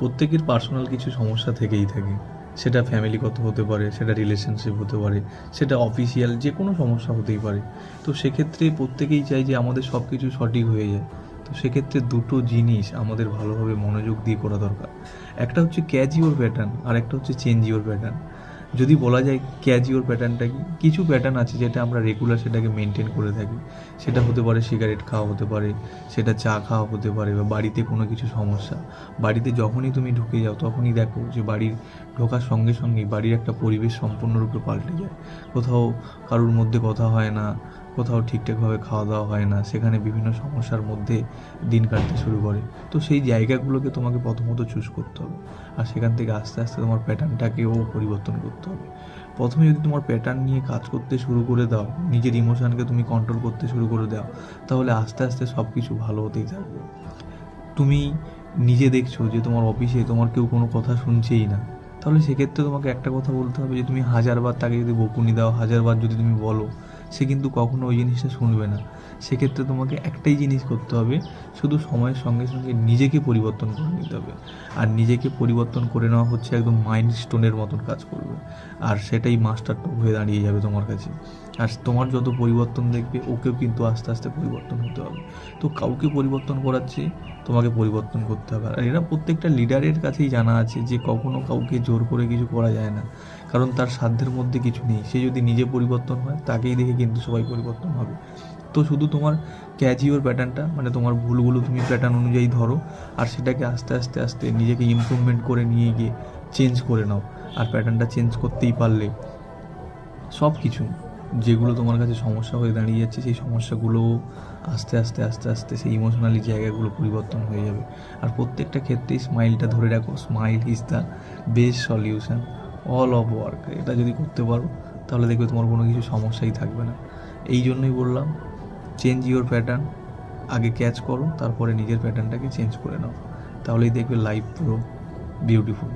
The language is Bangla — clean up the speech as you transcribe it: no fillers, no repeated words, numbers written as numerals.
প্রত্যেকের পার্সোনাল কিছু সমস্যা থেকেই থাকে, সেটা ফ্যামিলিগত হতে পারে, সেটা রিলেশনশিপ হতে পারে, সেটা অফিসিয়াল যে কোনো সমস্যা হতেই পারে। তো সেক্ষেত্রে প্রত্যেকেই চাই যে আমাদের সব কিছু সঠিক হয়ে যায়। তো সেক্ষেত্রে দুটো জিনিস আমাদের ভালোভাবে মনোযোগ দিয়ে করা দরকার। একটা হচ্ছে ক্যাচ ইউর প্যাটার্ন, আর একটা হচ্ছে চেঞ্জ ইউর প্যাটার্ন। যদি বলা যায় ক্যাচ ইউর প্যাটার্নটা কি, কিছু প্যাটার্ন আছে যেটা আমরা রেগুলার সেটাকে মেনটেন করে থাকি। সেটা হতে পারে সিগারেট খাওয়া, হতে পারে সেটা চা খাওয়া, হতে পারে বা বাড়িতে কোনো কিছু সমস্যা। বাড়িতে যখনই তুমি ঢুকে যাও তখনই দেখো যে বাড়ির ঢোকার সঙ্গে সঙ্গেই বাড়ির একটা পরিবেশ সম্পূর্ণরূপে পাল্টে যায়। কোথাও কারোর মধ্যে কথা হয় না, কোথাও ঠিকঠাকভাবে খাওয়া দাওয়া হয় না, সেখানে বিভিন্ন সমস্যার মধ্যে দিন কাটতে শুরু করে। তো সেই জায়গাগুলোকে তোমাকে প্রথমত চুজ করতে হবে, আর সেখান থেকে আস্তে আস্তে তোমার প্যাটার্নটাকেও পরিবর্তন করতে হবে। প্রথমে যদি তোমার প্যাটার্ন নিয়ে কাজ করতে শুরু করে দাও, নিজের ইমোশনকে তুমি কন্ট্রোল করতে শুরু করে দাও, তাহলে আস্তে আস্তে সব কিছু ভালো হতেই থাকবে। তুমি নিজে দেখছো যে তোমার অফিসে তোমার কেউ কোনো কথা শুনছেই না, তাহলে সেক্ষেত্রে তোমাকে একটা কথা বলতে হবে যে তুমি হাজারবার তাকে যদি বকুনি দাও, হাজারবার যদি তুমি বলো, সে কিন্তু কখনো ওই জিনিসটা শুনবে না। সেক্ষেত্রে তোমাকে একটাই জিনিস করতে হবে, শুধু সময়ের সঙ্গে সঙ্গে নিজেকে পরিবর্তন করে নিতে হবে। আর নিজেকে পরিবর্তন করে নেওয়া হচ্ছে একদম মাইলস্টোনের মতন কাজ করবে, আর সেটাই মাস্টার টপ হয়ে দাঁড়িয়ে যাবে তোমার কাছে। আর তোমার যত পরিবর্তন দেখবে, ওকেও কিন্তু আস্তে আস্তে পরিবর্তন হতে হবে। তো কাউকে পরিবর্তন করাচ্ছে, তোমাকে পরিবর্তন করতে হবে। আর এরা প্রত্যেকটা লিডারের কাছেই জানা আছে যে কখনো কাউকে জোর করে কিছু করা যায় না, কারণ তার সাধ্যের মধ্যে কিছু নেই। সে যদি নিজে পরিবর্তন হয়, তাকেই দেখে কিন্তু সবাই পরিবর্তন হবে। তো শুধু তোমার ক্যাচ ইউর প্যাটার্নটা, মানে তোমার ভুলগুলো তুমি প্যাটার্ন অনুযায়ী ধরো, আর সেটাকে আস্তে আস্তে আস্তে নিজেকে ইমপ্রুভমেন্ট করে নিয়ে গিয়ে চেঞ্জ করে নাও। আর প্যাটার্নটা চেঞ্জ করতেই পারলে সব কিছু যেগুলো তোমার কাছে সমস্যা হয়ে দাঁড়িয়ে যাচ্ছে, সেই সমস্যাগুলো আস্তে আস্তে আস্তে আস্তে সেই ইমোশনালি জায়গাগুলো পরিবর্তন হয়ে যাবে। আর প্রত্যেকটা ক্ষেত্রেই স্মাইলটা ধরে রাখো, smile is the best solution all of work. এটা যদি করতে পারো, তাহলে দেখবে তোমার কোনো কিছু সমস্যাই থাকবে না। এই জন্যই বললাম, চেঞ্জ ইউর প্যাটার্ন। আগে ক্যাচ করো, তারপরে নিজের প্যাটার্নটাকে চেঞ্জ করে নাও, তাহলেই দেখবে লাইফ পুরো বিউটিফুল।